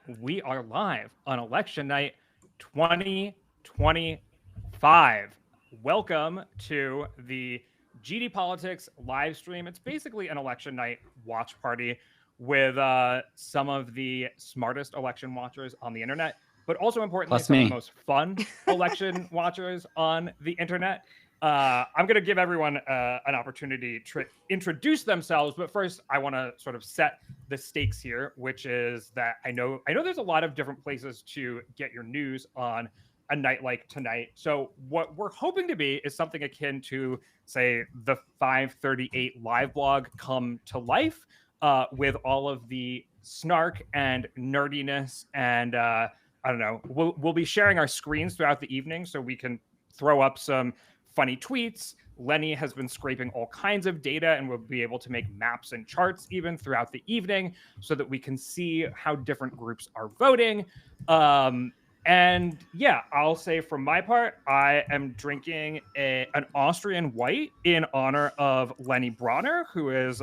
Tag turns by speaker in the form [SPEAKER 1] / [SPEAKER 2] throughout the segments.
[SPEAKER 1] We are live on election night 2025. Welcome to the GD Politics live stream. It's basically an election night watch party with some of the smartest election watchers on the internet, but also importantly,
[SPEAKER 2] Plus
[SPEAKER 1] some of
[SPEAKER 2] me.
[SPEAKER 1] the most fun election watchers on the internet. I'm going to give everyone an opportunity to introduce themselves, but first I want to sort of set the stakes here, which is that I know there's a lot of different places to get your news on a night like tonight. So what we're hoping to be is something akin to, say, the 538 live blog come to life, with all of the snark and nerdiness, and I don't know. We'll be sharing our screens throughout the evening so we can throw up some funny tweets. Lenny has been scraping all kinds of data and we'll be able to make maps and charts even throughout the evening so that we can see how different groups are voting. And yeah, I'll say from my part, I am drinking an Austrian white in honor of Lenny Bronner, who is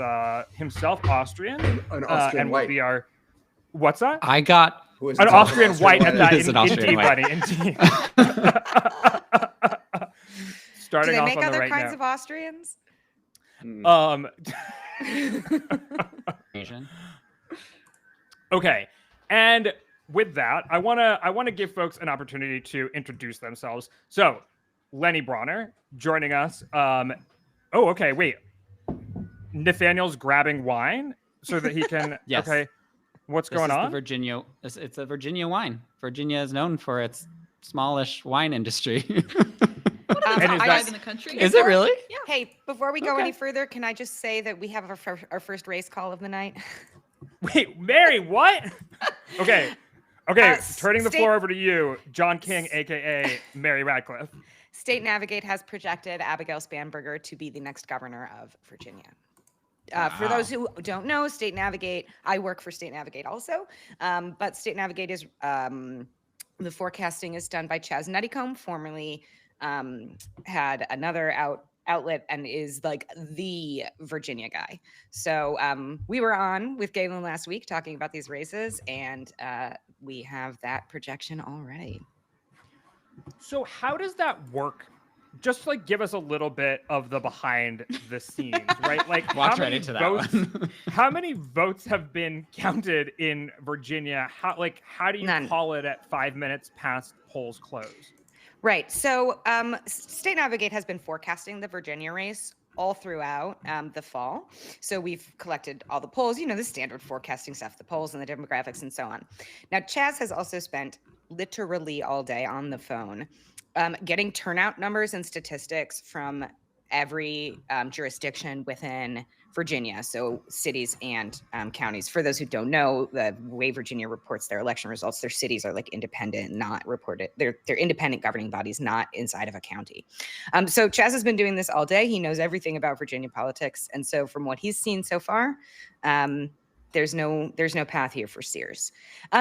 [SPEAKER 1] himself Austrian.
[SPEAKER 3] An Austrian
[SPEAKER 1] and
[SPEAKER 3] white.
[SPEAKER 1] will be our... What's that?
[SPEAKER 2] I got
[SPEAKER 1] an Austrian white at that.
[SPEAKER 2] It is an Austrian white.
[SPEAKER 1] Buddy, indeed. Starting
[SPEAKER 4] Do they
[SPEAKER 1] off
[SPEAKER 4] make
[SPEAKER 1] on the
[SPEAKER 4] other
[SPEAKER 1] right
[SPEAKER 4] kinds
[SPEAKER 1] note.
[SPEAKER 4] of Austrians?
[SPEAKER 2] Asian.
[SPEAKER 1] Okay, and with that, I wanna give folks an opportunity to introduce themselves. So, Lenny Bronner joining us. Okay, wait. Nathaniel's grabbing wine so that he can.
[SPEAKER 2] Yes.
[SPEAKER 1] Okay, what's
[SPEAKER 2] This
[SPEAKER 1] going
[SPEAKER 2] is
[SPEAKER 1] on?
[SPEAKER 2] the Virginia. It's a Virginia wine. Virginia is known for its smallish wine industry.
[SPEAKER 1] And is that-
[SPEAKER 5] in the country.
[SPEAKER 2] Is it really?
[SPEAKER 5] Yeah.
[SPEAKER 4] Hey, before we go
[SPEAKER 2] Okay.
[SPEAKER 4] any further, can I just say that we have our first race call of the night?
[SPEAKER 1] Wait, Mary, what? Okay, turning the
[SPEAKER 4] state-
[SPEAKER 1] floor over to you, John King, aka Mary Radcliffe.
[SPEAKER 4] State Navigate has projected Abigail Spanberger to be the next governor of Virginia. For those who don't know, State Navigate, I work for State Navigate also, but State Navigate is, the forecasting is done by Chaz Nuttycombe, formerly had another outlet and is like the Virginia guy. So we were on with Galen last week talking about these races, and we have that projection already.
[SPEAKER 1] So how does that work? Just like give us a little bit of the behind the scenes, right? Like
[SPEAKER 2] Walk
[SPEAKER 1] how
[SPEAKER 2] right
[SPEAKER 1] many
[SPEAKER 2] into that
[SPEAKER 1] votes?
[SPEAKER 2] one.
[SPEAKER 1] How many votes have been counted in Virginia? How do you
[SPEAKER 4] None.
[SPEAKER 1] call it at 5 minutes past polls close?
[SPEAKER 4] Right. So State Navigate has been forecasting the Virginia race all throughout the fall. So we've collected all the polls, the standard forecasting stuff, the polls and the demographics and so on. Now, Chaz has also spent literally all day on the phone getting turnout numbers and statistics from every jurisdiction within Virginia, so cities and counties. For those who don't know, the way Virginia reports their election results, their cities are like independent, not reported. They're independent governing bodies, not inside of a county. So Chaz has been doing this all day. He knows everything about Virginia politics, and so from what he's seen so far, there's no path here for Sears.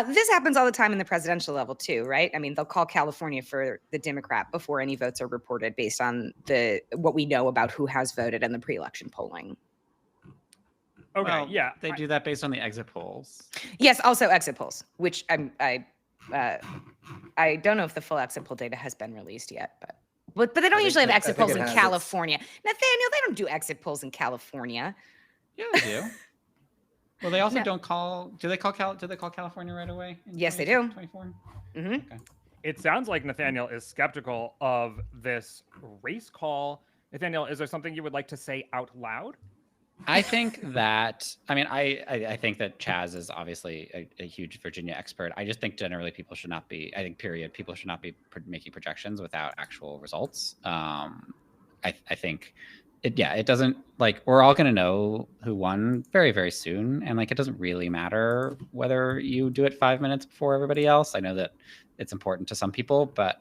[SPEAKER 4] This happens all the time in the presidential level too, right? I mean, they'll call California for the Democrat before any votes are reported based on what we know about who has voted in the pre-election polling.
[SPEAKER 1] Okay,
[SPEAKER 2] Well,
[SPEAKER 1] yeah.
[SPEAKER 2] They do that based on the exit polls.
[SPEAKER 4] Yes, also exit polls, which I don't know if the full exit poll data has been released yet, but they don't usually have exit polls in California. Nathaniel, they don't do exit polls in California.
[SPEAKER 2] Yeah, they do. Well, they also
[SPEAKER 4] No.
[SPEAKER 2] don't call. Do they call California right away?
[SPEAKER 4] Yes, they do.
[SPEAKER 2] 24.
[SPEAKER 4] hmm
[SPEAKER 2] Okay.
[SPEAKER 1] It sounds like Nathaniel is skeptical of this race call. Nathaniel, is there something you would like to say out loud?
[SPEAKER 2] I think that, I think that Chaz is obviously a huge Virginia expert. I just think generally people should not be, people should not be making projections without actual results. I think it doesn't, like, we're all going to know who won very, very soon. And like, it doesn't really matter whether you do it 5 minutes before everybody else. I know that it's important to some people, but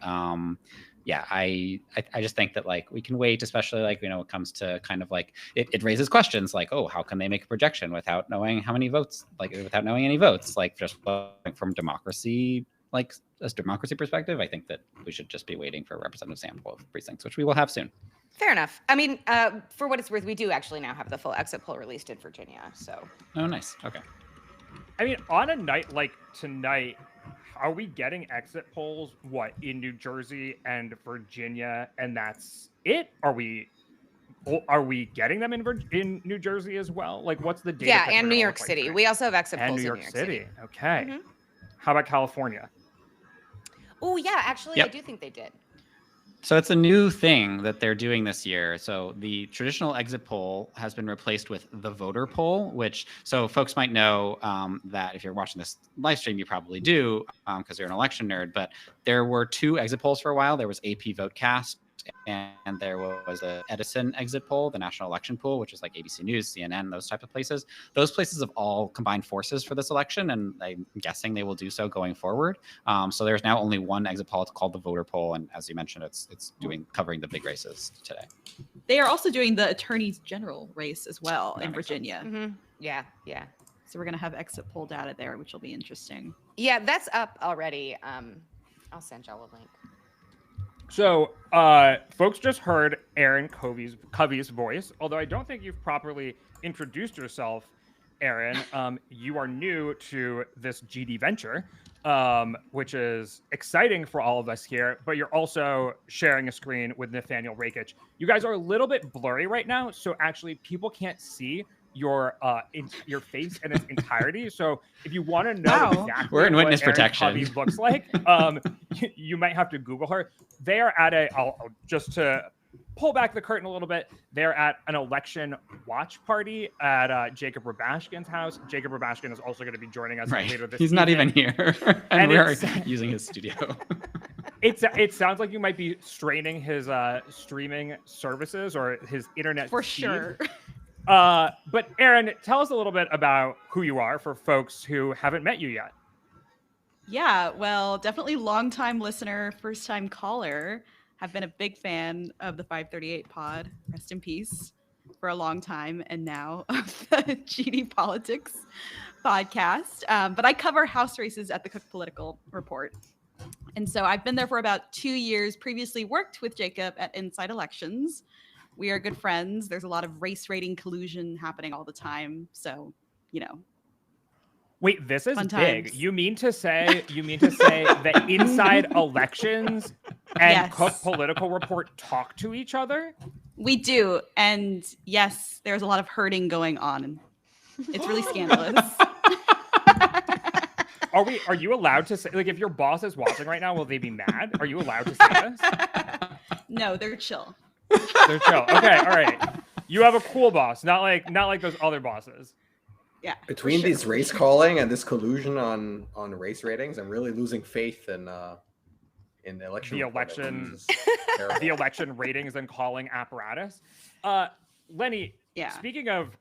[SPEAKER 2] yeah, I just think that like we can wait, especially like, it comes to kind of like it raises questions like, oh, how can they make a projection without knowing how many votes, like without knowing any votes, like just from democracy, like a democracy perspective. I think that we should just be waiting for a representative sample of precincts, which we will have soon.
[SPEAKER 4] Fair enough. I mean, for what it's worth, we do actually now have the full exit poll released in Virginia. So,
[SPEAKER 2] Oh, nice. Okay.
[SPEAKER 1] I mean, on a night like tonight, are we getting exit polls, in New Jersey and Virginia, and that's it? Are we getting them in New Jersey as well? Like, what's the data?
[SPEAKER 4] Yeah,
[SPEAKER 1] picture
[SPEAKER 4] and New
[SPEAKER 1] gonna
[SPEAKER 4] York
[SPEAKER 1] look like
[SPEAKER 4] City.
[SPEAKER 1] tonight?
[SPEAKER 4] We also have exit
[SPEAKER 1] And
[SPEAKER 4] polls
[SPEAKER 1] New
[SPEAKER 4] in
[SPEAKER 1] York
[SPEAKER 4] New York
[SPEAKER 1] City.
[SPEAKER 4] City.
[SPEAKER 1] Okay.
[SPEAKER 4] Mhm.
[SPEAKER 1] How about California?
[SPEAKER 4] Oh, yeah, actually,
[SPEAKER 2] Yep.
[SPEAKER 4] I do think they did.
[SPEAKER 2] So it's a new thing that they're doing this year. So the traditional exit poll has been replaced with the voter poll, so folks might know that if you're watching this live stream, you probably do because you're an election nerd. But there were two exit polls for a while. There was AP Votecast and there was a Edison exit poll, the national election poll, which is like ABC News, CNN, those type of places. Those places have all combined forces for this election, and I'm guessing they will do so going forward. So there's now only one exit poll. It's called the voter poll, and as you mentioned, it's covering the big races today.
[SPEAKER 3] They are also doing the attorney general race as well in Virginia.
[SPEAKER 4] Mm-hmm. Yeah, yeah.
[SPEAKER 3] So we're going to have exit poll data there, which will be interesting.
[SPEAKER 4] Yeah, that's up already. I'll send y'all a link.
[SPEAKER 1] So, folks just heard Aaron Covey's voice, although I don't think you've properly introduced yourself, Aaron. You are new to this GD venture, which is exciting for all of us here, but you're also sharing a screen with Nathaniel Rakic. You guys are a little bit blurry right now, so actually people can't see your face in its entirety. So if you want to know exactly
[SPEAKER 2] we're in witness
[SPEAKER 1] what Erin
[SPEAKER 2] protection
[SPEAKER 1] Covey looks like, you might have to Google her. They are at just to pull back the curtain a little bit, they're at an election watch party at Jacob Rabashkin's house. Jacob Rabashkin is also going to be joining us later this
[SPEAKER 2] He's
[SPEAKER 1] evening.
[SPEAKER 2] not even here, and we're using his studio.
[SPEAKER 1] It sounds like you might be straining his streaming services or his internet
[SPEAKER 3] for
[SPEAKER 1] feed.
[SPEAKER 3] Sure.
[SPEAKER 1] But Aaron, tell us a little bit about who you are for folks who haven't met you yet.
[SPEAKER 3] Yeah, well, definitely longtime listener, first time caller. Have been a big fan of the 538 pod, rest in peace, for a long time, and now of the GD Politics podcast. But I cover House races at the Cook Political Report. And so I've been there for about 2 years, previously worked with Jacob at Inside Elections. We are good friends. There's a lot of race rating collusion happening all the time. So,
[SPEAKER 1] Wait, this is
[SPEAKER 3] fun
[SPEAKER 1] big.
[SPEAKER 3] times.
[SPEAKER 1] You mean to say that Inside Elections and
[SPEAKER 3] Yes.
[SPEAKER 1] Cook Political Report talk to each other?
[SPEAKER 3] We do. And yes, there's a lot of hurting going on. It's really scandalous.
[SPEAKER 1] Are you allowed to say, like, if your boss is watching right now, will they be mad? Are you allowed to say this?
[SPEAKER 3] No, they're chill.
[SPEAKER 1] They're chill. Okay, all right. You have a cool boss, not like those other bosses.
[SPEAKER 3] Yeah.
[SPEAKER 5] Between these race calling and this collusion on race ratings, I'm really losing faith in the election.
[SPEAKER 1] The
[SPEAKER 5] reporting.
[SPEAKER 1] election,
[SPEAKER 5] This is terrible.
[SPEAKER 1] the election ratings and calling apparatus. Lenny,
[SPEAKER 3] Yeah.
[SPEAKER 1] speaking of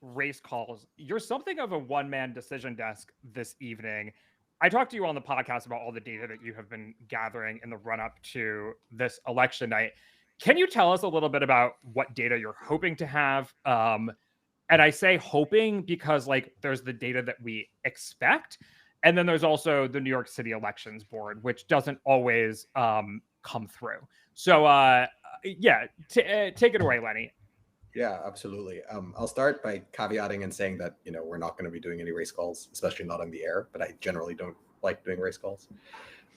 [SPEAKER 1] race calls, you're something of a one-man decision desk this evening. I talked to you on the podcast about all the data that you have been gathering in the run-up to this election night. Can you tell us a little bit about what data you're hoping to have? And I say hoping because, like, there's the data that we expect, and then there's also the New York City Elections Board, which doesn't always come through. So, take it away, Lenny.
[SPEAKER 5] Yeah, absolutely. I'll start by caveating and saying that we're not going to be doing any race calls, especially not on the air. But I generally don't like doing race calls.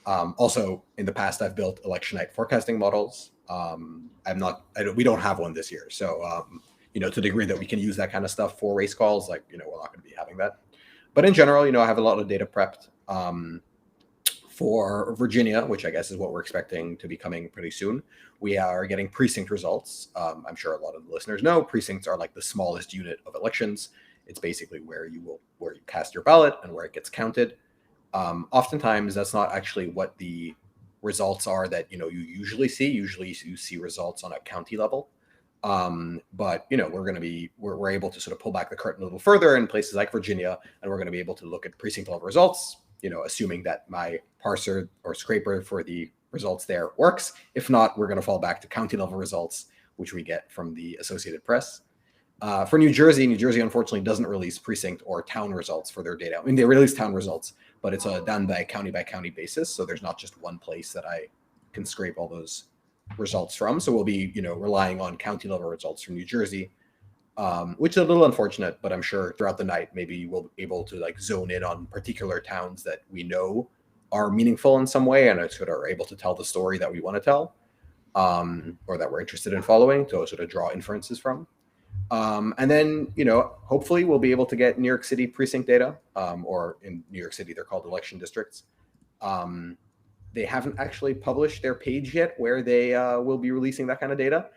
[SPEAKER 5] Also, in the past, I've built election night forecasting models. We don't have one this year, so to the degree that we can use that kind of stuff for race calls, we're not going to be having that. But in general, I have a lot of data prepped for Virginia, which I guess is what we're expecting to be coming pretty soon. We are getting precinct results. I'm sure a lot of the listeners know precincts are like the smallest unit of elections. It's basically where you cast your ballot and where it gets counted. Oftentimes, that's not actually what the results are that you usually see. Usually, you see results on a county level. But we're able to sort of pull back the curtain a little further in places like Virginia, and we're going to be able to look at precinct level results, assuming that my parser or scraper for the results there works. If not, we're going to fall back to county level results, which we get from the Associated Press. For New Jersey unfortunately doesn't release precinct or town results for their data. I mean, they release town results, but it's done by county basis. So there's not just one place that I can scrape all those results from. So we'll be, relying on county level results from New Jersey. which is a little unfortunate, but I'm sure throughout the night, maybe we'll be able to like zone in on particular towns that we know are meaningful in some way and sort of are able to tell the story that we want to tell, or that we're interested in following to sort of draw inferences from. And then, hopefully we'll be able to get New York City precinct data, or in New York City, they're called election districts. They haven't actually published their page yet where they will be releasing that kind of data.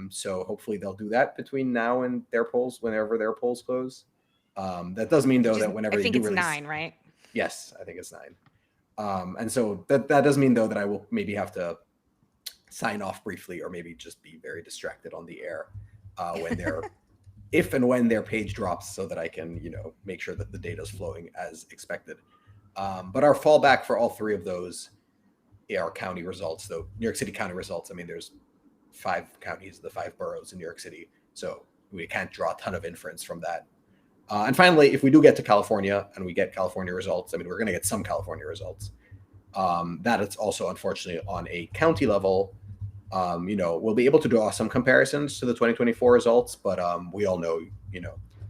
[SPEAKER 5] So hopefully they'll do that between now and their polls, whenever their polls close. That does mean, though, that whenever
[SPEAKER 4] I think
[SPEAKER 5] they do
[SPEAKER 4] it's
[SPEAKER 5] release,
[SPEAKER 4] 9, right?
[SPEAKER 5] Yes, I think it's 9. And so that does mean, though, that I will maybe have to sign off briefly, or maybe just be very distracted on the air when they're if and when their page drops, so that I can make sure that the data is flowing as expected. But our fallback for all three of those are county results, though. New York City county results, I mean, there's 5 counties, the 5 boroughs in New York City, so we can't draw a ton of inference from that. And finally, if we do get to California and we get California results, I mean, we're going to get some California results. That it's also, unfortunately, on a county level. We'll be able to draw some comparisons to the 2024 results, but we all know,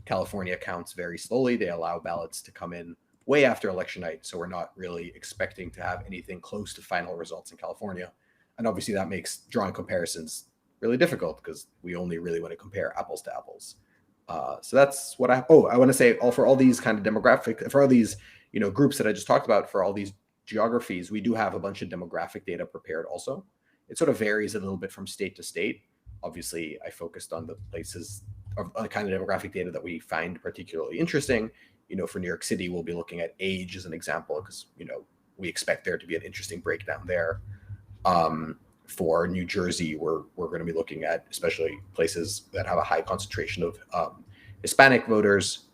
[SPEAKER 5] California counts very slowly. They allow ballots to come in way after election night, so we're not really expecting to have anything close to final results in California. And obviously that makes drawing comparisons really difficult, because we only really want to compare apples to apples. So that's what I want to say, for all these kind of demographic, for all these, groups that I just talked about, for all these geographies, we do have a bunch of demographic data prepared also. It sort of varies a little bit from state to state. Obviously, I focused on the places of the kind of demographic data that we find particularly interesting. For New York City, we'll be looking at age as an example, because, we expect there to be an interesting breakdown there. For New Jersey, we're going to be looking at especially places that have a high concentration of Hispanic voters.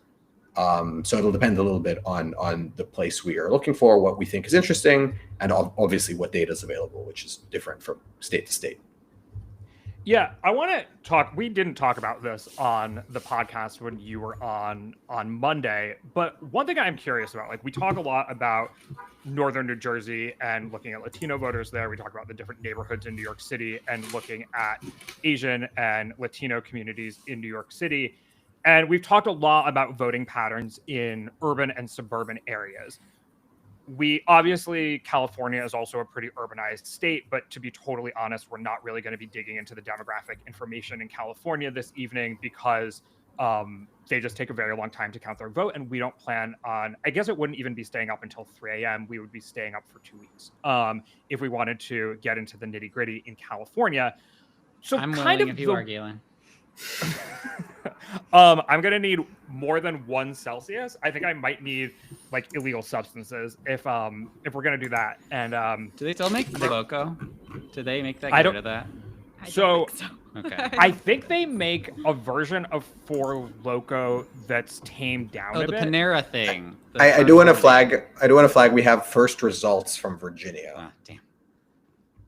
[SPEAKER 5] So it'll depend a little bit on the place we are looking for, what we think is interesting, and obviously what data is available, which is different from state to state.
[SPEAKER 1] Yeah, I want to talk. We didn't talk about this on the podcast when you were on Monday, but one thing I'm curious about, like, we talk a lot about northern New Jersey and looking at Latino voters there. We talk about the different neighborhoods in New York City and looking at Asian and Latino communities in New York City. And we've talked a lot about voting patterns in urban and suburban areas. California is also a pretty urbanized state, but to be totally honest, we're not really going to be digging into the demographic information in California this evening, because they just take a very long time to count their vote. And we don't plan on, I guess it wouldn't even be staying up until 3 a.m. We would be staying up for 2 weeks if we wanted to get into the nitty gritty in California. So
[SPEAKER 2] I'm
[SPEAKER 1] kind
[SPEAKER 2] willing
[SPEAKER 1] of
[SPEAKER 2] if you are, Galen.
[SPEAKER 1] I'm gonna need more than 1 Celsius. I think I might need like illegal substances if we're gonna do that. And
[SPEAKER 2] do they still make the Loco? Do they make that?
[SPEAKER 1] I
[SPEAKER 2] Get
[SPEAKER 1] don't-
[SPEAKER 2] rid of that?
[SPEAKER 3] I
[SPEAKER 1] So-
[SPEAKER 3] don't think so.
[SPEAKER 2] Okay.
[SPEAKER 1] I think they make a version of Four Loko that's tamed down
[SPEAKER 2] Oh,
[SPEAKER 1] a
[SPEAKER 2] the
[SPEAKER 1] bit.
[SPEAKER 2] Panera thing.
[SPEAKER 5] I do want to flag. We have first results from Virginia.
[SPEAKER 2] Ah, damn.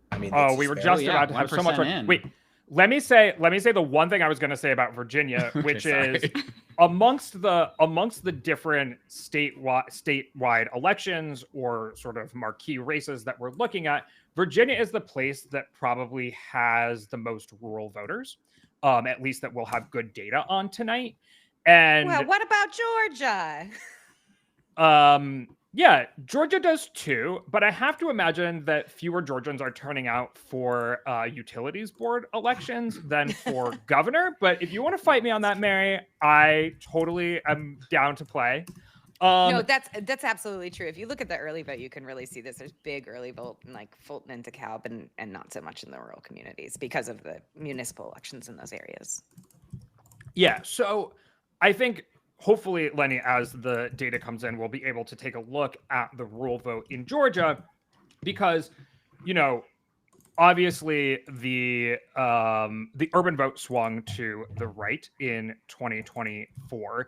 [SPEAKER 5] I mean,
[SPEAKER 1] Oh,
[SPEAKER 5] this
[SPEAKER 1] we
[SPEAKER 5] is
[SPEAKER 1] were
[SPEAKER 5] very-
[SPEAKER 1] just about to have so much.
[SPEAKER 2] 1% in.
[SPEAKER 1] Wait, let me say the one thing I was going to say about Virginia,
[SPEAKER 2] Okay,
[SPEAKER 1] which
[SPEAKER 2] sorry.
[SPEAKER 1] is amongst the different statewide elections or sort of marquee races that we're looking at, Virginia is the place that probably has the most rural voters, at least that we'll have good data on tonight. And
[SPEAKER 4] Well, what about Georgia?
[SPEAKER 1] yeah, Georgia does too, but I have to imagine that fewer Georgians are turning out for utilities board elections than for governor. But if you want to fight me on that, Mary, I totally am down to play.
[SPEAKER 4] No, that's absolutely true. If you look at the early vote, you can really see this. There's big early vote in like Fulton and DeKalb, and not so much in the rural communities because of the municipal elections in those areas.
[SPEAKER 1] Yeah, so I think hopefully, Lenny, as the data comes in, we'll be able to take a look at the rural vote in Georgia, because, obviously the urban vote swung to the right in 2024.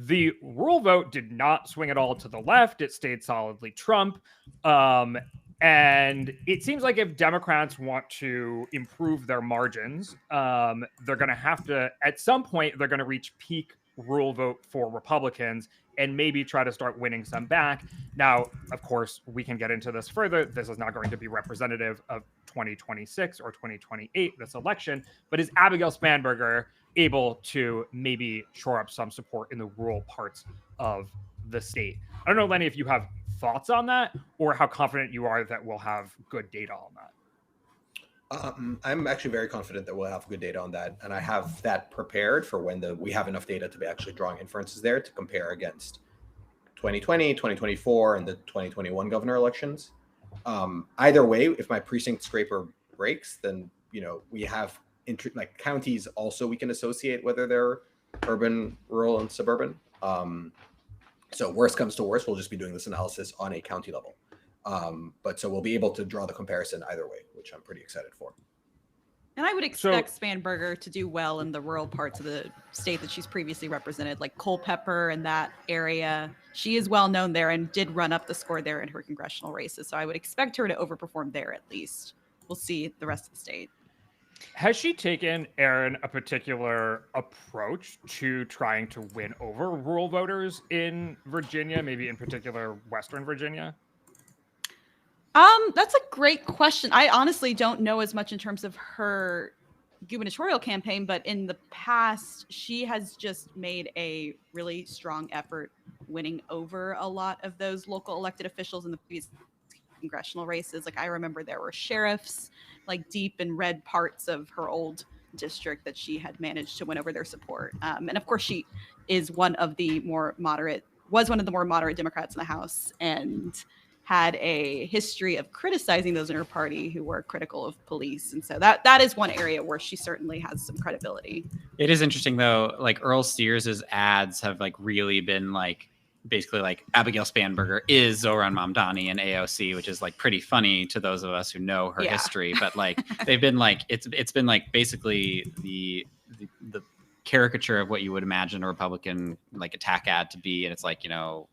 [SPEAKER 1] The rural vote did not swing at all to the left. It stayed solidly Trump. And it seems like if Democrats want to improve their margins, they're going to have to, at some point, they're going to reach peak rural vote for Republicans and maybe try to start winning some back. Now, of course, we can get into this further. This is not going to be representative of 2026 or 2028, this election, but is Abigail Spanberger able to maybe shore up some support in the rural parts of the state. I don't know, Lenny, if you have thoughts on that or how confident you are that we'll have good data on that.
[SPEAKER 5] I'm actually very confident that we'll have good data on that, and I have that prepared for when we have enough data to be actually drawing inferences there to compare against 2020, 2024, and the 2021 governor elections. Either way, if my precinct scraper breaks, then we have like counties also we can associate whether they're urban, rural, and suburban. So worst comes to worst, we'll just be doing this analysis on a county level. But so we'll be able to draw the comparison either way, which I'm pretty excited for.
[SPEAKER 3] And I would expect Spanberger to do well in the rural parts of the state that she's previously represented, like Culpeper and that area. She is well known there and did run up the score there in her congressional races. So I would expect her to overperform there at least. We'll see the rest of the state.
[SPEAKER 1] Has she taken, Aaron, a particular approach to trying to win over rural voters in Virginia, maybe in particular Western Virginia?
[SPEAKER 3] That's a great question. I honestly don't know as much in terms of her gubernatorial campaign, but in the past, she has just made a really strong effort winning over a lot of those local elected officials in the previous congressional races. Like I remember there were sheriffs like deep in red parts of her old district that she had managed to win over their support. And of course, she is one of the more moderate Democrats in the House and had a history of criticizing those in her party who were critical of police. And so that is one area where she certainly has some credibility.
[SPEAKER 2] It is interesting though, like Earl Steers's ads have like really been like basically like Abigail Spanberger is Zoran Mamdani in AOC, which is like pretty funny to those of us who know her history. But like they've been like it's been like basically the caricature of what you would imagine a Republican like attack ad to be, and it's like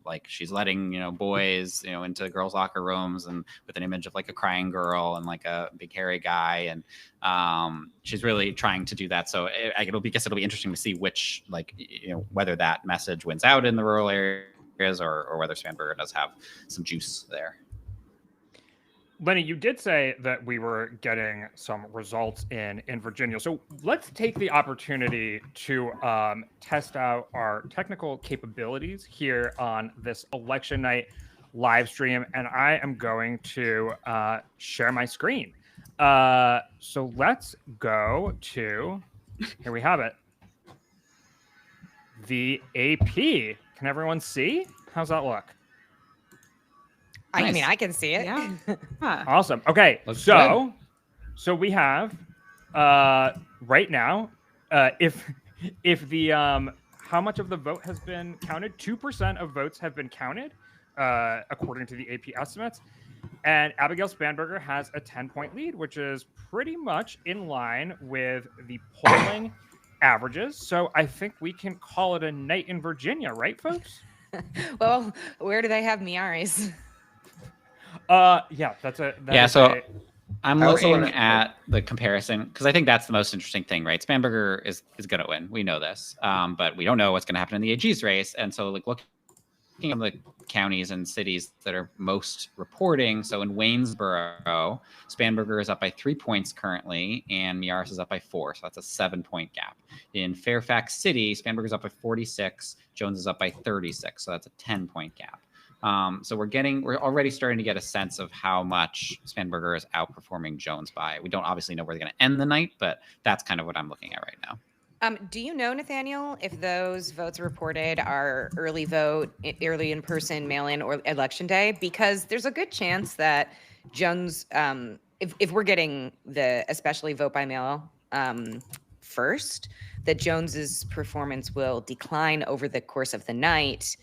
[SPEAKER 2] like she's letting boys into girls' locker rooms and with an image of like a crying girl and like a big hairy guy, and she's really trying to do that. So I guess it'll be interesting to see which whether that message wins out in the rural areas or whether Spanberger does have some juice there.
[SPEAKER 1] Lenny, you did say that we were getting some results in Virginia. So let's take the opportunity to test out our technical capabilities here on this election night live stream. And I am going to share my screen. So let's go to, here we have it, the AP. Can everyone see? How's that look?
[SPEAKER 4] I mean, I can see it.
[SPEAKER 3] Yeah.
[SPEAKER 1] Awesome. Okay.
[SPEAKER 2] Looks
[SPEAKER 1] so we have right now, if the how much of the vote has been counted? 2% of votes have been counted, according to the AP estimates. And Abigail Spanberger has a 10-point lead, which is pretty much in line with the polling averages. So I think we can call it a night in Virginia, right, folks?
[SPEAKER 4] Well, where do they have Miaris?
[SPEAKER 2] I'm looking at the comparison because I think that's the most interesting thing, right? Spanberger is going to win. We know this, but we don't know what's going to happen in the AG's race. And so, like, looking at the counties and cities that are most reporting. So in Waynesboro, Spanberger is up by 3 points currently, and Miaris is up by 4. So that's a 7-point gap. In Fairfax City, Spanberger's up by 46, Jones is up by 36. So that's a 10-point gap. So we're already starting to get a sense of how much Spanberger is outperforming Jones by. We don't obviously know where they're going to end the night, but that's kind of what I'm looking at right now.
[SPEAKER 4] Do you know, Nathaniel, if those votes reported are early vote, early in-person, mail-in, or election day? Because there's a good chance that Jones, if we're getting the especially vote by mail first, that Jones's performance will decline over the course of the night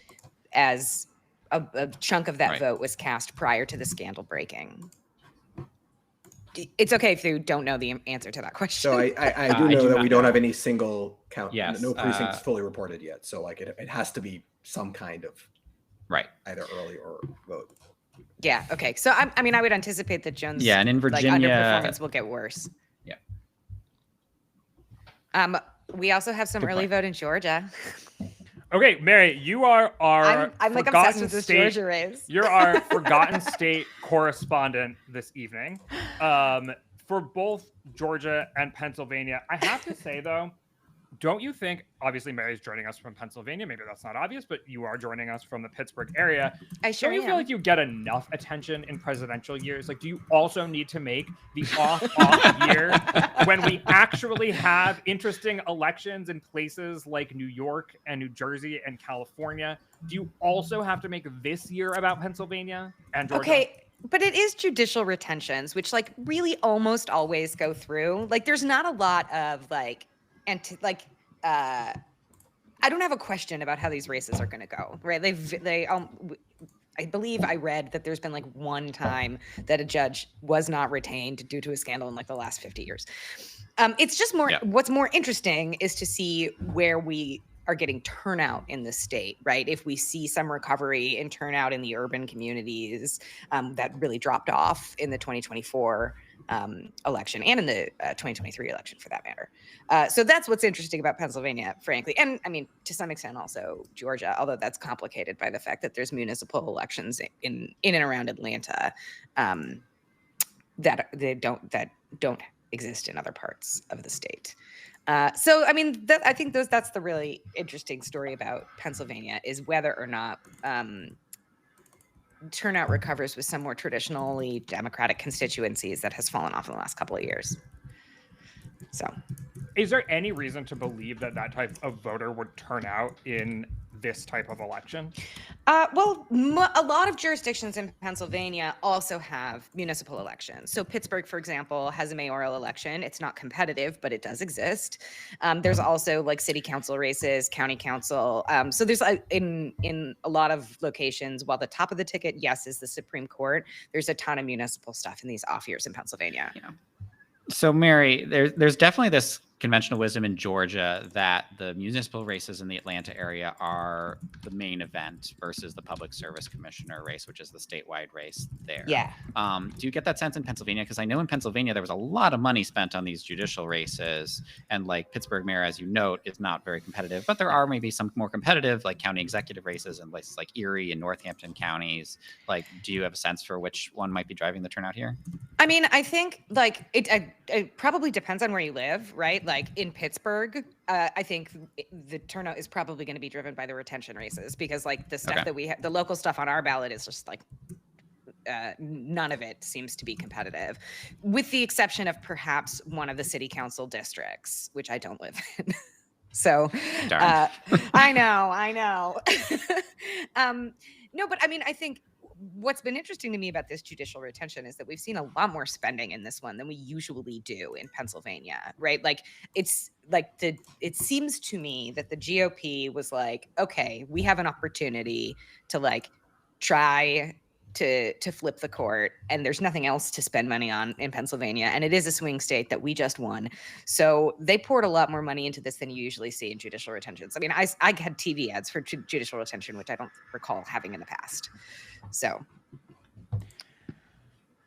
[SPEAKER 4] as a chunk of that vote was cast prior to the scandal breaking. It's okay if you don't know the answer to that question.
[SPEAKER 5] So I do know that we don't have any single count.
[SPEAKER 2] Yes,
[SPEAKER 5] no precincts fully reported yet. So like it has to be some kind of either early or vote.
[SPEAKER 4] Yeah. Okay. So I mean, I would anticipate that Jones.
[SPEAKER 2] Yeah, and in Virginia,
[SPEAKER 4] underperformance will get worse.
[SPEAKER 2] Yeah.
[SPEAKER 4] We also have some early vote in Georgia.
[SPEAKER 1] Okay, Mary, you are our
[SPEAKER 4] I'm like obsessed with this Georgia race.
[SPEAKER 1] You're our Forgotten State correspondent this evening. For both Georgia and Pennsylvania, I have to say though, don't you think, obviously Mary's joining us from Pennsylvania, maybe that's not obvious, but you are joining us from the Pittsburgh area.
[SPEAKER 4] I sure
[SPEAKER 1] Don't you
[SPEAKER 4] am.
[SPEAKER 1] feel like you get enough attention in presidential years? Like, do you also need to make the off year when we actually have interesting elections in places like New York and New Jersey and California? Do you also have to make this year about Pennsylvania and Georgia?
[SPEAKER 4] Okay, but it is judicial retentions, which like really almost always go through. Like there's not a lot of like, I don't have a question about how these races are going to go, right? I believe I read that there's been like one time that a judge was not retained due to a scandal in like the last 50 years. It's just more, what's more interesting is to see where we are getting turnout in the state, right? If we see some recovery in turnout in the urban communities that really dropped off in the 2024 election and in the 2023 election for that matter. So that's what's interesting about Pennsylvania, frankly. And I mean, to some extent also Georgia, although that's complicated by the fact that there's municipal elections in and around Atlanta that don't exist in other parts of the state. So, I mean, I think that's the really interesting story about Pennsylvania is whether or not turnout recovers with some more traditionally Democratic constituencies that has fallen off in the last couple of years. So,
[SPEAKER 1] is there any reason to believe that that type of voter would turn out in this type of election?
[SPEAKER 4] Well, a lot of jurisdictions in Pennsylvania also have municipal elections. So Pittsburgh, for example, has a mayoral election. It's not competitive, but it does exist. There's also like city council races, county council. So there's in a lot of locations, while the top of the ticket, yes, is the Supreme Court, there's a ton of municipal stuff in these off years in Pennsylvania.
[SPEAKER 2] Yeah. So Mary, there's definitely this conventional wisdom in Georgia that the municipal races in the Atlanta area are the main event versus the public service commissioner race, which is the statewide race there.
[SPEAKER 4] Yeah.
[SPEAKER 2] Do you get that sense in Pennsylvania? Because I know in Pennsylvania, there was a lot of money spent on these judicial races, and like Pittsburgh mayor, as you note, is not very competitive, but there are maybe some more competitive like county executive races in places like Erie and Northampton counties. Like, do you have a sense for which one might be driving the turnout here?
[SPEAKER 4] I mean, I think like it probably depends on where you live, right? Like in Pittsburgh, I think the turnout is probably going to be driven by the retention races because like the stuff that we have, the local stuff on our ballot is just like none of it seems to be competitive, with the exception of perhaps one of the city council districts, which I don't live in. So I know. No, but I mean, I think what's been interesting to me about this judicial retention is that we've seen a lot more spending in this one than we usually do in Pennsylvania, right? Like it's like it seems to me that the GOP was like, okay, we have an opportunity to like try to flip the court, and there's nothing else to spend money on in Pennsylvania, and it is a swing state that we just won. So they poured a lot more money into this than you usually see in judicial retentions. I mean, I had TV ads for judicial retention, which I don't recall having in the past. So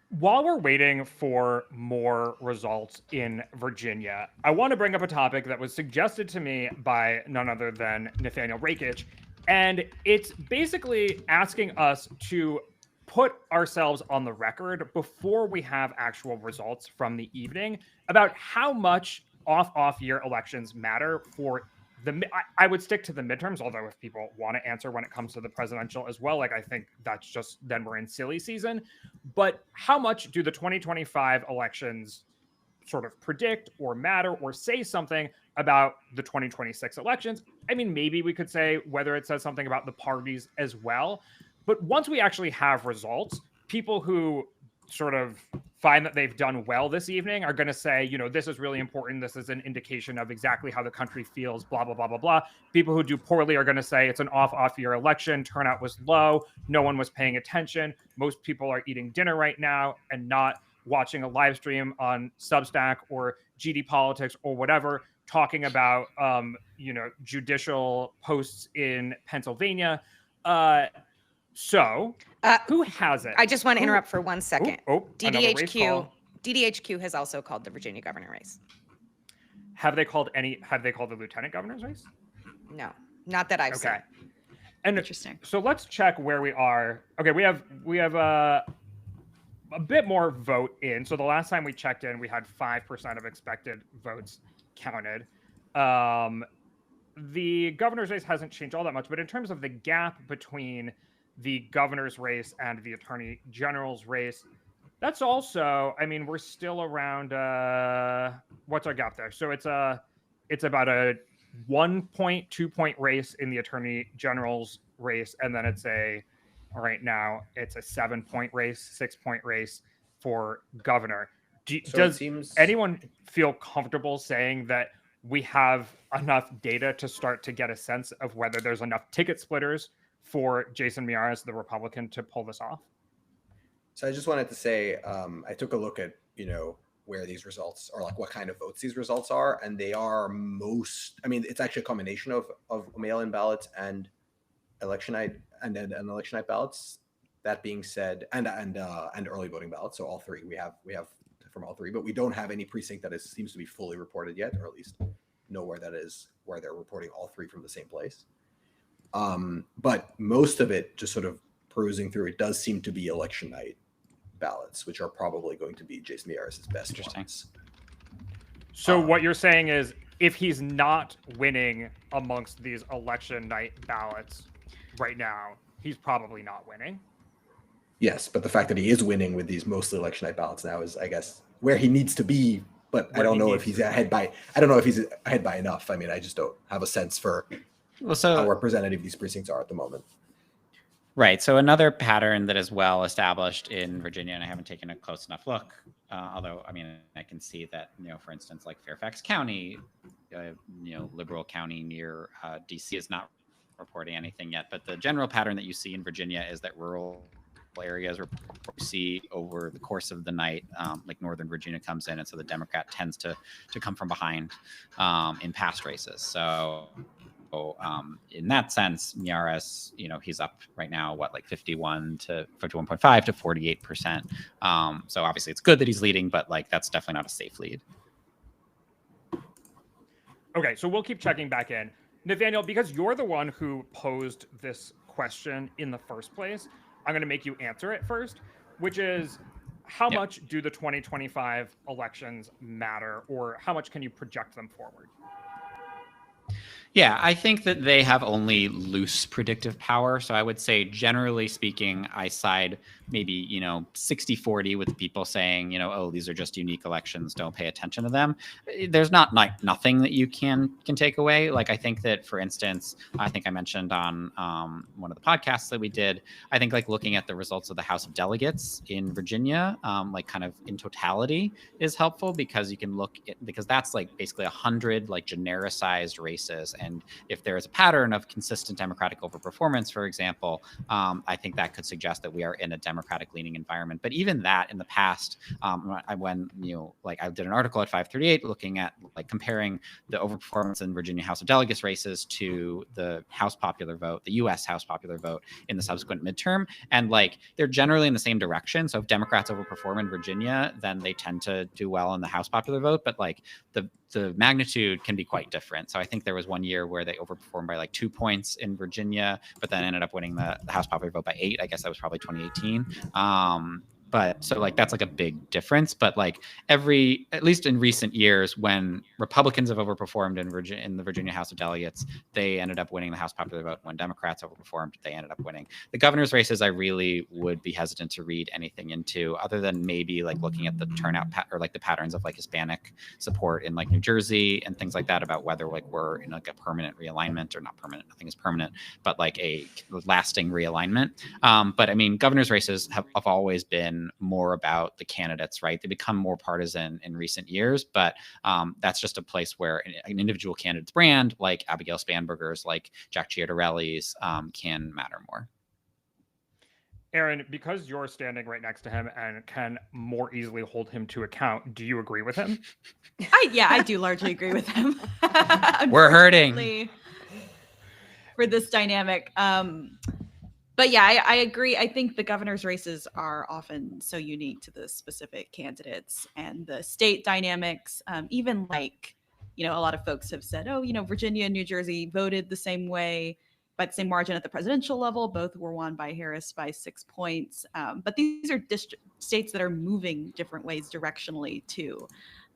[SPEAKER 1] while we're waiting for more results in Virginia, I want to bring up a topic that was suggested to me by none other than Nathaniel Rakich. And it's basically asking us to put ourselves on the record before we have actual results from the evening about how much off year elections matter for I would stick to the midterms, although if people want to answer when it comes to the presidential as well, like I think that's just then we're in silly season. But how much do the 2025 elections sort of predict or matter or say something about the 2026 elections? I mean, maybe we could say whether it says something about the parties as well. But once we actually have results, people who sort of find that they've done well this evening are going to say, you know, this is really important. This is an indication of exactly how the country feels, blah, blah, blah, blah, blah. People who do poorly are going to say it's an off year election. Turnout was low. No one was paying attention. Most people are eating dinner right now and not watching a live stream on Substack or GD Politics or whatever, talking about, judicial posts in Pennsylvania. So who has it?
[SPEAKER 4] I just want to interrupt for 1 second.
[SPEAKER 1] DDHQ
[SPEAKER 4] has also called the Virginia governor race.
[SPEAKER 1] Have they called the lieutenant governor's race?
[SPEAKER 4] No, not that I've seen.
[SPEAKER 1] And
[SPEAKER 3] interesting.
[SPEAKER 1] So let's check where we are. Okay, we have a bit more vote in. So the last time we checked in, we had 5% of expected votes counted. The governor's race hasn't changed all that much, but in terms of the gap between the governor's race and the attorney general's race, that's also, I mean, we're still around, what's our gap there? So it's about a 1.2 point race in the attorney general's race. And then right now it's a 7 point race, 6 point race for governor. Does anyone feel comfortable saying that we have enough data to start to get a sense of whether there's enough ticket splitters for Jason Miyares, the Republican, to pull this off?
[SPEAKER 5] So I just wanted to say, I took a look at, where these results are, like what kind of votes these results are, and they are it's actually a combination of mail-in ballots and election night and election night ballots. That being said, and early voting ballots. So all three we have from all three, but we don't have any precinct that seems to be fully reported yet, or at least know where that is, where they're reporting all three from the same place. But most of it, just sort of perusing through, it does seem to be election night ballots, which are probably going to be Jason Miyares' best ones.
[SPEAKER 1] So what you're saying is, if he's not winning amongst these election night ballots right now, he's probably not winning.
[SPEAKER 5] Yes, but the fact that he is winning with these mostly election night ballots now is, I guess, where he needs to be. But I don't know if he's ahead by. I don't know if he's ahead by enough. I mean, I just don't have a sense for how representative these precincts are at the moment.
[SPEAKER 2] Right. So another pattern that is well established in Virginia, and I haven't taken a close enough look, although, I mean, I can see that, for instance, like Fairfax County, liberal county near DC is not reporting anything yet. But the general pattern that you see in Virginia is that rural areas where you see over the course of the night, like Northern Virginia comes in, and so the Democrat tends to come from behind in past races. So in that sense, Miyares, he's up right now, like 51 to 51.5 to 48%. So obviously it's good that he's leading, but like that's definitely not a safe lead.
[SPEAKER 1] Okay, so we'll keep checking back in. Nathaniel, because you're the one who posed this question in the first place, I'm going to make you answer it first, which is, how much do the 2025 elections matter, or how much can you project them forward?
[SPEAKER 2] Yeah, I think that they have only loose predictive power. So I would say, generally speaking, I side maybe, 60-40 with people saying, oh, these are just unique elections, don't pay attention to them. There's not like nothing that you can take away. Like, I think that, for instance, I think I mentioned on one of the podcasts that we did, I think like looking at the results of the House of Delegates in Virginia, like kind of in totality is helpful, because you can because that's like basically 100 like genericized races. And if there is a pattern of consistent Democratic overperformance, for example, I think that could suggest that we are in a Democratic-leaning environment. But even that, in the past, I did an article at 538 looking at like comparing the overperformance in Virginia House of Delegates races to the House popular vote, the U.S. House popular vote in the subsequent midterm, and like they're generally in the same direction. So if Democrats overperform in Virginia, then they tend to do well in the House popular vote. But like the magnitude can be quite different. So I think there was one year where they overperformed by like 2 points in Virginia, but then ended up winning the House popular vote by 8. I guess that was probably 2018. But so like that's like a big difference. But like at least in recent years, when Republicans have overperformed in the Virginia House of Delegates, they ended up winning the House popular vote. When Democrats overperformed, they ended up winning. The governor's races, I really would be hesitant to read anything into, other than maybe like looking at the turnout or like the patterns of like Hispanic support in like New Jersey and things like that, about whether like we're in like a permanent realignment, or not permanent, nothing is permanent, but like a lasting realignment. But I mean, governor's races have always been more about the candidates, right? They become more partisan in recent years, but that's just a place where an individual candidate's brand, like Abigail Spanberger's, like Jack Ciattarelli's, can matter more.
[SPEAKER 1] Aaron, because you're standing right next to him and can more easily hold him to account, do you agree with him?
[SPEAKER 3] I do largely agree with him.
[SPEAKER 2] We're hurting
[SPEAKER 3] for this dynamic. But yeah, I agree. I think the governor's races are often so unique to the specific candidates and the state dynamics. Even like, a lot of folks have said, Virginia and New Jersey voted the same way, by the same margin at the presidential level. Both were won by Harris by 6 points. But these are states that are moving different ways directionally too.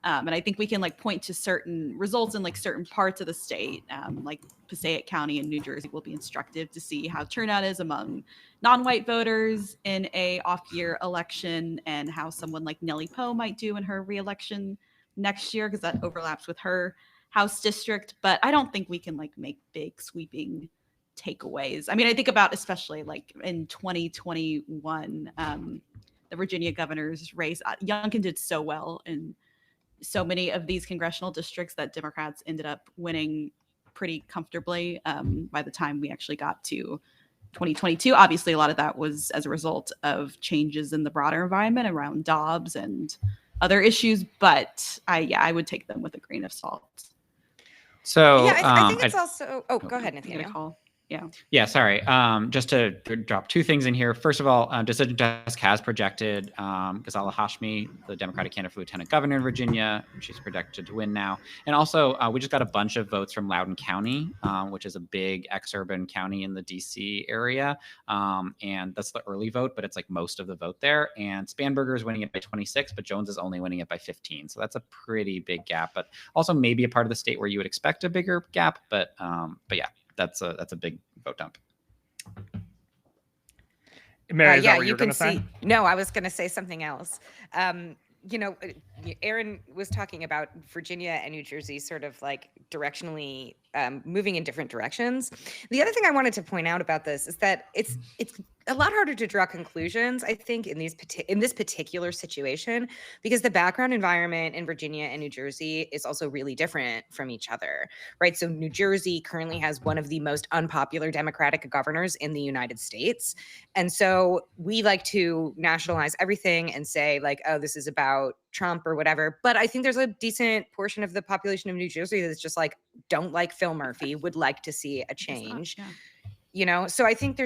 [SPEAKER 3] And I think we can like point to certain results in like certain parts of the state, like Passaic County in New Jersey will be instructive to see how turnout is among non-white voters in a off-year election, and how someone like Nellie Poe might do in her re-election next year, because that overlaps with her House district. But I don't think we can like make big sweeping takeaways. I mean, I think about especially like in 2021, the Virginia governor's race. Youngkin did so well in so many of these congressional districts that Democrats ended up winning pretty comfortably by the time we actually got to 2022. Obviously, a lot of that was as a result of changes in the broader environment around Dobbs and other issues. But I would take them with a grain of salt.
[SPEAKER 2] So
[SPEAKER 4] yeah, I think it's also. Oh, go ahead, Nathaniel.
[SPEAKER 2] Yeah, sorry. Just to drop two things in here. First of all, Decision Desk has projected Ghazala Hashmi, the Democratic candidate for lieutenant governor in Virginia. She's projected to win now. And also, we just got a bunch of votes from Loudoun County, which is a big ex-urban county in the DC area. And that's the early vote, but it's like most of the vote there. And Spanberger is winning it by 26, but Jones is only winning it by 15. So that's a pretty big gap, but also maybe a part of the state where you would expect a bigger gap. But yeah. That's a big vote dump.
[SPEAKER 1] Mary, is that what you can say?
[SPEAKER 4] No, I was going to say something else. Aaron was talking about Virginia and New Jersey sort of like directionally moving in different directions. The other thing I wanted to point out about this is that it's a lot harder to draw conclusions, I think, in this particular situation, because the background environment in Virginia and New Jersey is also really different from each other, right? So New Jersey currently has one of the most unpopular Democratic governors in the United States. And so we like to nationalize everything and say like, oh, this is about Trump or whatever. But I think there's a decent portion of the population of New Jersey that's just like, don't like Phil Murphy, would like to see a change, So I think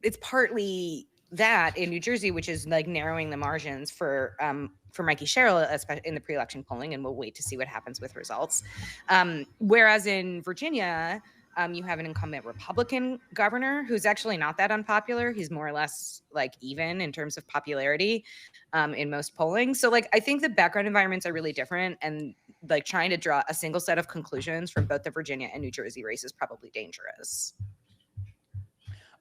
[SPEAKER 4] it's partly that in New Jersey, which is like narrowing the margins for Mikey Sherrill, especially in the pre-election polling, and we'll wait to see what happens with results. Whereas in Virginia, you have an incumbent Republican governor who's actually not that unpopular. He's more or less like even in terms of popularity in most polling. So like, I think the background environments are really different, and like trying to draw a single set of conclusions from both the Virginia and New Jersey race is probably dangerous.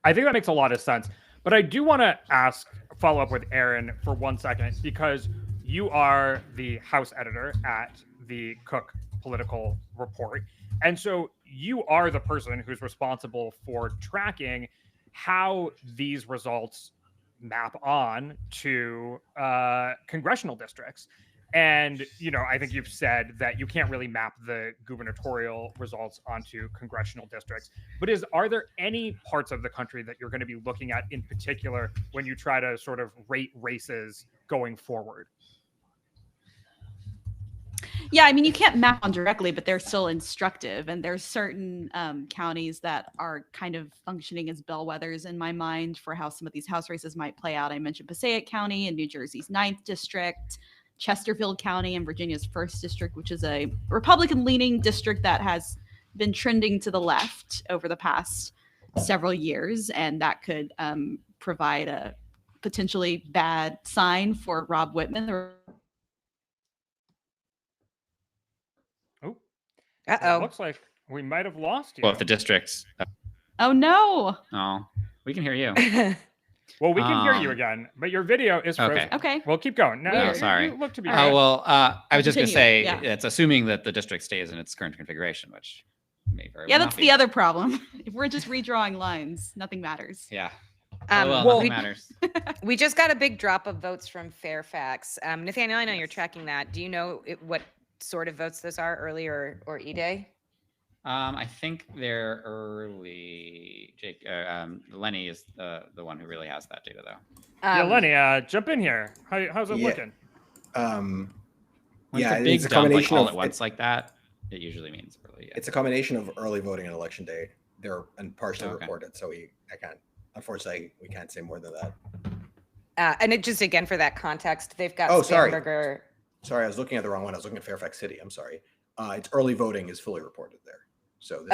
[SPEAKER 1] I think that makes a lot of sense. But I do want to follow up with Aaron for 1 second, because you are the House editor at the Cook Political Report. And so you are the person who's responsible for tracking how these results map on to congressional districts. And, I think you've said that you can't really map the gubernatorial results onto congressional districts. But are there any parts of the country that you're going to be looking at in particular when you try to sort of rate races going forward?
[SPEAKER 3] Yeah, I mean, you can't map on directly, but they're still instructive. And there's certain counties that are kind of functioning as bellwethers in my mind for how some of these House races might play out. I mentioned Passaic County in New Jersey's 9th district, Chesterfield County in Virginia's 1st district, which is a Republican-leaning district that has been trending to the left over the past several years. And that could provide a potentially bad sign for Rob Whitman, the
[SPEAKER 1] It looks like we might have lost you.
[SPEAKER 2] Well, if the districts.
[SPEAKER 3] Oh, no.
[SPEAKER 2] Oh, we can hear you.
[SPEAKER 1] Well, we can hear you again, but your video is frozen.
[SPEAKER 3] Okay.
[SPEAKER 1] Well, keep going. No,
[SPEAKER 2] sorry.
[SPEAKER 1] You look to be
[SPEAKER 2] Oh, well, I was just going to say,
[SPEAKER 3] Continue,
[SPEAKER 2] it's assuming that the district stays in its current configuration, which may very well
[SPEAKER 3] that's
[SPEAKER 2] not
[SPEAKER 3] the
[SPEAKER 2] be.
[SPEAKER 3] other problem. If we're just redrawing lines, nothing matters.
[SPEAKER 2] Yeah.
[SPEAKER 4] Well,
[SPEAKER 2] nothing matters.
[SPEAKER 4] We just got a big drop of votes from Fairfax. Nathaniel, I know you're tracking that. Do you know what sort of votes those are, early or E-Day?
[SPEAKER 2] I think they're early. Jake, Lenny is the one who really has that data, though.
[SPEAKER 1] Yeah, Lenny, jump in here. How's it looking?
[SPEAKER 2] When it's a big dump like all at once like that, it usually means early. Yeah.
[SPEAKER 5] It's a combination of early voting and election day. They're partially reported, so I can't. Unfortunately, we can't say more than that.
[SPEAKER 4] And it just, again, for that context, they've got
[SPEAKER 5] Spanberger. Sorry, I was looking at the wrong one. I was looking at Fairfax City. I'm sorry. It's early voting is fully reported there. So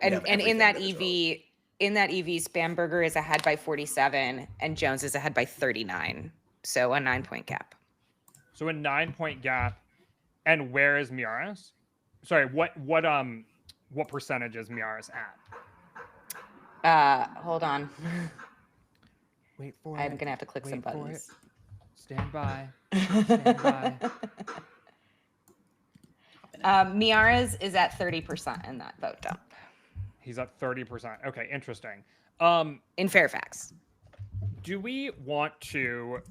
[SPEAKER 5] in that EV,
[SPEAKER 4] Spanberger is ahead by 47 and Jones is ahead by 39. So a 9-point gap.
[SPEAKER 1] So a 9-point gap. And where is Miaris? Sorry, what percentage is Miaris at?
[SPEAKER 4] Hold on.
[SPEAKER 1] Wait for
[SPEAKER 4] I'm
[SPEAKER 1] it.
[SPEAKER 4] gonna have to click some
[SPEAKER 1] Wait for
[SPEAKER 4] buttons.
[SPEAKER 1] Stand by. Stand by.
[SPEAKER 4] Miara's is at 30% in that vote dump.
[SPEAKER 1] He's at 30%. Okay, interesting.
[SPEAKER 4] In Fairfax.
[SPEAKER 1] Do we want to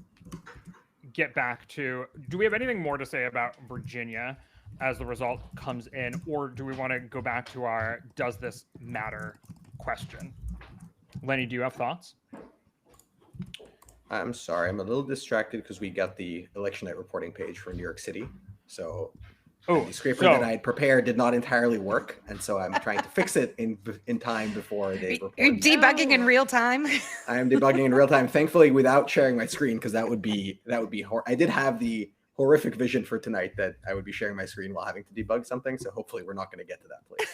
[SPEAKER 1] get back to? Do we have anything more to say about Virginia as the result comes in, or do we want to go back to our "Does this matter?" question? Lenny, do you have thoughts?
[SPEAKER 5] I'm sorry, I'm a little distracted because we got the election night reporting page for New York City. So the scraper that I had prepared did not entirely work, and so I'm trying to fix it in time before they report.
[SPEAKER 4] You're debugging in real time.
[SPEAKER 5] I am debugging in real time, thankfully without sharing my screen, because that would be I did have the horrific vision for tonight that I would be sharing my screen while having to debug something. So hopefully we're not going to get to that place.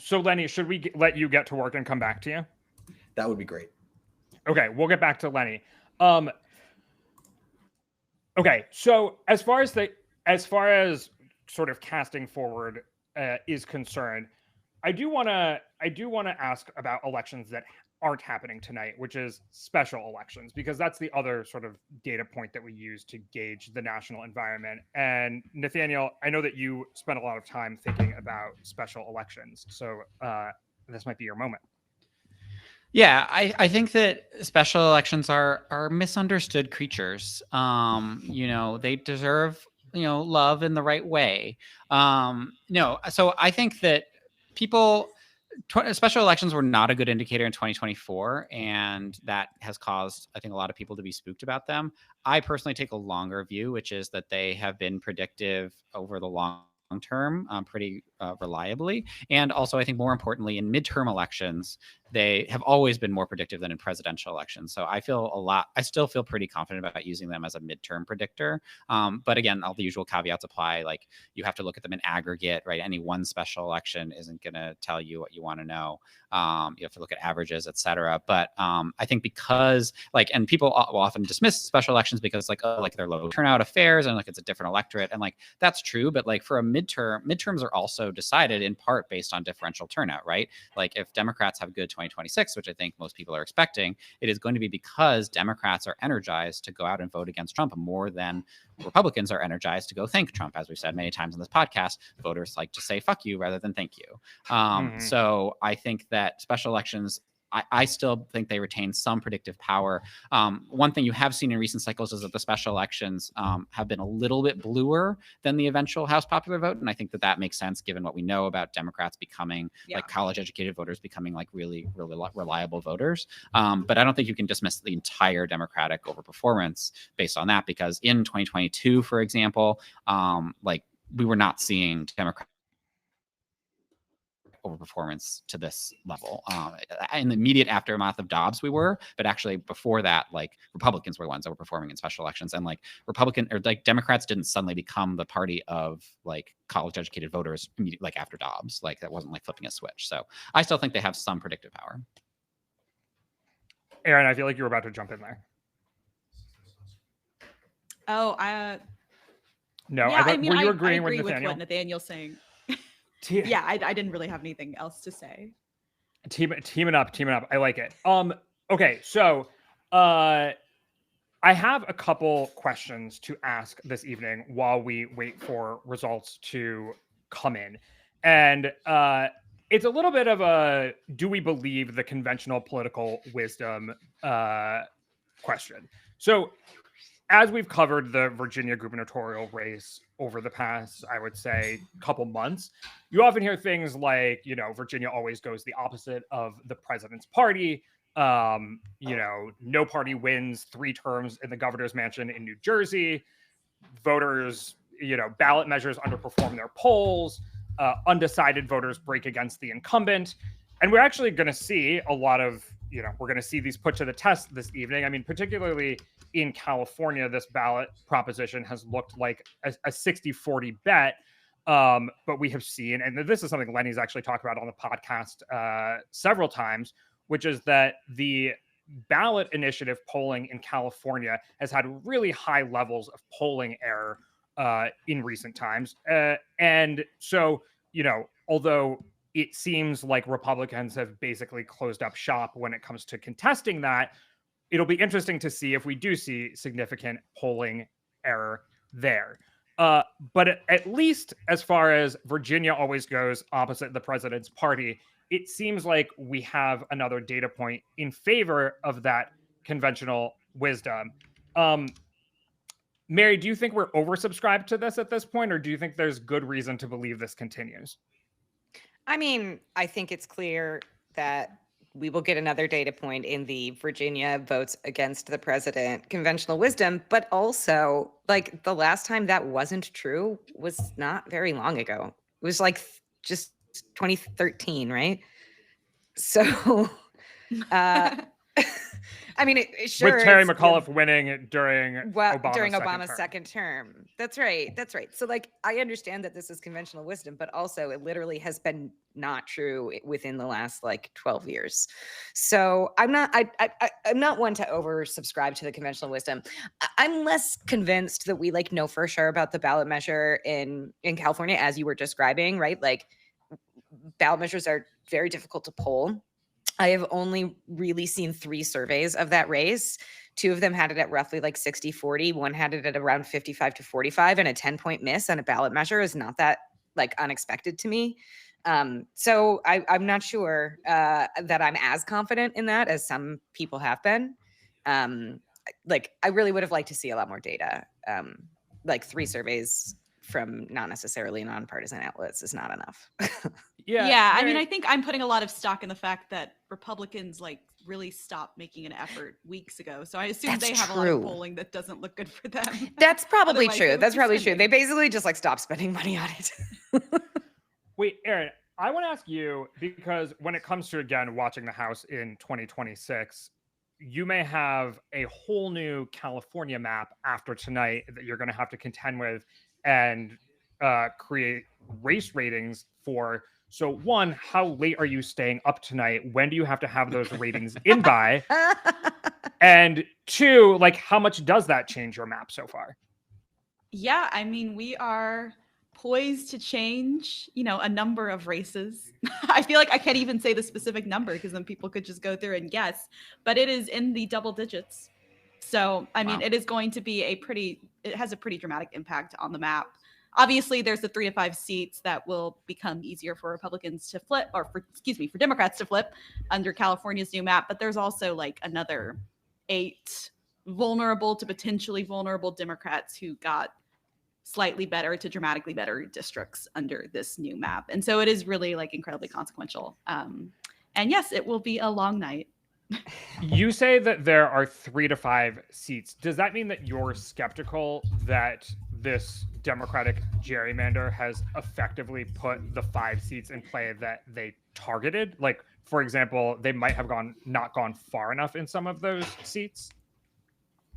[SPEAKER 1] So Lenny, should we let you get to work and come back to you?
[SPEAKER 5] That would be great.
[SPEAKER 1] Okay, we'll get back to Lenny. Okay, so as far as sort of casting forward is concerned, I do want to ask about elections that aren't happening tonight, which is special elections, because that's the other sort of data point that we use to gauge the national environment. And Nathaniel, I know that you spent a lot of time thinking about special elections, so this might be your moment.
[SPEAKER 2] Yeah, I think that special elections are misunderstood creatures. They deserve, love in the right way. So I think that special elections were not a good indicator in 2024, and that has caused, I think, a lot of people to be spooked about them. I personally take a longer view, which is that they have been predictive over the long term pretty reliably. And also, I think more importantly, in midterm elections, they have always been more predictive than in presidential elections. So I still feel pretty confident about using them as a midterm predictor. But again, all the usual caveats apply. Like, you have to look at them in aggregate, right? Any one special election isn't going to tell you what you want to know. You have to look at averages, et cetera. But I think because and people will often dismiss special elections because they're low turnout affairs and it's a different electorate. And that's true. But for a midterms are also decided in part based on differential turnout, right? If Democrats have good 2026, which I think most people are expecting, it is going to be because Democrats are energized to go out and vote against Trump more than Republicans are energized to go thank Trump. As we've said many times on this podcast, voters like to say fuck you rather than thank you. So I think that special elections, I still think they retain some predictive power. One thing you have seen in recent cycles is that the special elections have been a little bit bluer than the eventual House popular vote. And I think that makes sense given what we know about Democrats becoming college educated voters becoming really, really reliable voters. But I don't think you can dismiss the entire Democratic overperformance based on that, because in 2022, for example, we were not seeing Democrats overperformance to this level. In the immediate aftermath of Dobbs, we were, but actually before that, Republicans were the ones that were performing in special elections, and Democrats didn't suddenly become the party of college educated voters after Dobbs. That wasn't flipping a switch. So I still think they have some predictive power.
[SPEAKER 1] Aaron, I feel like you were about to jump in there.
[SPEAKER 3] No,
[SPEAKER 1] yeah, were you agreeing
[SPEAKER 3] with
[SPEAKER 1] Nathaniel?
[SPEAKER 3] what Nathaniel's saying. Yeah, I didn't really have anything else to say.
[SPEAKER 1] Teaming up. I like it. Okay, so I have a couple questions to ask this evening while we wait for results to come in. And it's a little bit of a do we believe the conventional political wisdom question. So as we've covered the Virginia gubernatorial race over the past, I would say, couple months, you often hear things like, Virginia always goes the opposite of the president's party. No party wins 3 terms in the governor's mansion in New Jersey. Voters, ballot measures underperform their polls. Undecided voters break against the incumbent. And we're actually going to see a lot of, we're going to see these put to the test this evening. I mean, particularly in California, this ballot proposition has looked like a 60-40 bet. But we have seen, and this is something Lenny's actually talked about on the podcast several times, which is that the ballot initiative polling in California has had really high levels of polling error in recent times. And so, although it seems like Republicans have basically closed up shop when it comes to contesting that, it'll be interesting to see if we do see significant polling error there. But at least as far as Virginia always goes opposite the president's party, it seems like we have another data point in favor of that conventional wisdom. Mary, do you think we're oversubscribed to this at this point, or do you think there's good reason to believe this continues?
[SPEAKER 4] I mean, I think it's clear that we will get another data point in the Virginia votes against the president conventional wisdom, but also like the last time that wasn't true was not very long ago. It was like just 2013, right? So, I mean, it sure
[SPEAKER 1] with Terry
[SPEAKER 4] is,
[SPEAKER 1] McAuliffe winning during
[SPEAKER 4] Obama's second term. That's right. That's right. So, like, I understand that this is conventional wisdom, but also it literally has been not true within the last like 12 years. So, I'm not one to oversubscribe to the conventional wisdom. I'm less convinced that we like know for sure about the ballot measure in California, as you were describing, right? Like, ballot measures are very difficult to poll. I have only really seen 3 surveys of that race. 2 of them had it at roughly like 60-40. One had it at around 55-45, and a 10-point miss on a ballot measure is not that like unexpected to me. So I'm not sure that I'm as confident in that as some people have been. Like, I really would have liked to see a lot more data. Like 3 surveys from not necessarily nonpartisan outlets is not enough.
[SPEAKER 3] Yeah. I mean, I think I'm putting a lot of stock in the fact that Republicans like really stopped making an effort weeks ago. So I assume they have a lot of polling that doesn't look good for them.
[SPEAKER 4] That's probably true. That's probably true. They basically just like stopped spending money on it.
[SPEAKER 1] Wait, Aaron, I want to ask you, because when it comes to, again, watching the House in 2026, you may have a whole new California map after tonight that you're going to have to contend with and create race ratings for. So 1, how late are you staying up tonight? When do you have to have those ratings in by? And 2, like, how much does that change your map so far?
[SPEAKER 3] Yeah, I mean, we are poised to change, a number of races. I feel like I can't even say the specific number because then people could just go through and guess, but it is in the double digits. So, I mean, it is going to be it has a pretty dramatic impact on the map. Obviously, there's the 3 to 5 seats that will become easier for Republicans to flip, or for Democrats to flip under California's new map. But there's also like another 8 vulnerable to potentially vulnerable Democrats who got slightly better to dramatically better districts under this new map. And so it is really like incredibly consequential. And yes, it will be a long night.
[SPEAKER 1] You say that there are 3 to 5 seats. Does that mean that you're skeptical that this Democratic gerrymander has effectively put the 5 seats in play that they targeted? Like, for example, they might have not gone far enough in some of those seats?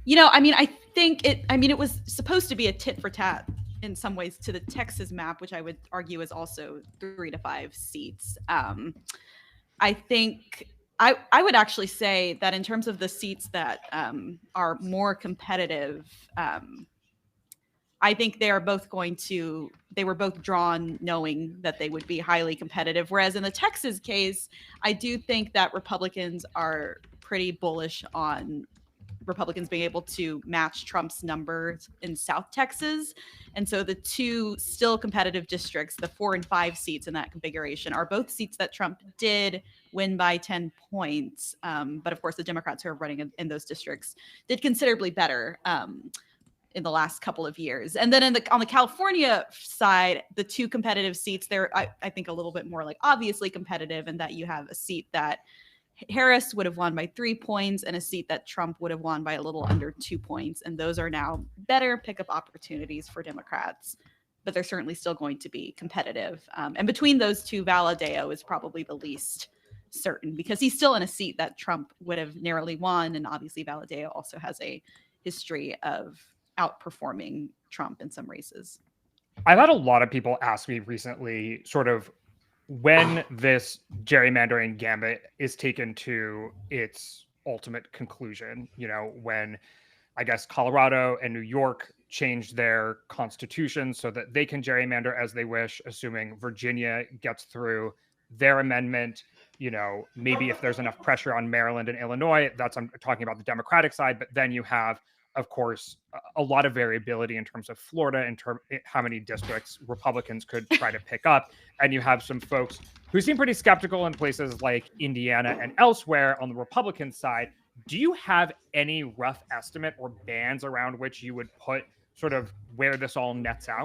[SPEAKER 3] I mean, I think it was supposed to be a tit for tat in some ways to the Texas map, which I would argue is also 3 to 5 seats. I think I would actually say that in terms of the seats that are more competitive, I think they were both drawn knowing that they would be highly competitive. Whereas in the Texas case, I do think that Republicans are pretty bullish on Republicans being able to match Trump's numbers in South Texas. And so the 2 still competitive districts, the 4 and 5 seats in that configuration, are both seats that Trump did win by 10 points. But of course, the Democrats who are running in those districts did considerably better in the last couple of years. And then on the California side, the 2 competitive seats, they're, I think, a little bit more like obviously competitive, in that you have a seat that Harris would have won by 3 points and a seat that Trump would have won by a little under 2 points. And those are now better pickup opportunities for Democrats, but they're certainly still going to be competitive. And between those 2, Valadao is probably the least certain because he's still in a seat that Trump would have narrowly won. And obviously Valadao also has a history of outperforming Trump in some races.
[SPEAKER 1] I've had a lot of people ask me recently sort of when this gerrymandering gambit is taken to its ultimate conclusion, when I guess Colorado and New York changed their constitutions so that they can gerrymander as they wish, assuming Virginia gets through their amendment. Maybe if there's enough pressure on Maryland and Illinois, I'm talking about the Democratic side, but then you have, of course, a lot of variability in terms of Florida, in terms how many districts Republicans could try to pick up. And you have some folks who seem pretty skeptical in places like Indiana and elsewhere on the Republican side. Do you have any rough estimate or bands around which you would put sort of where this all nets out?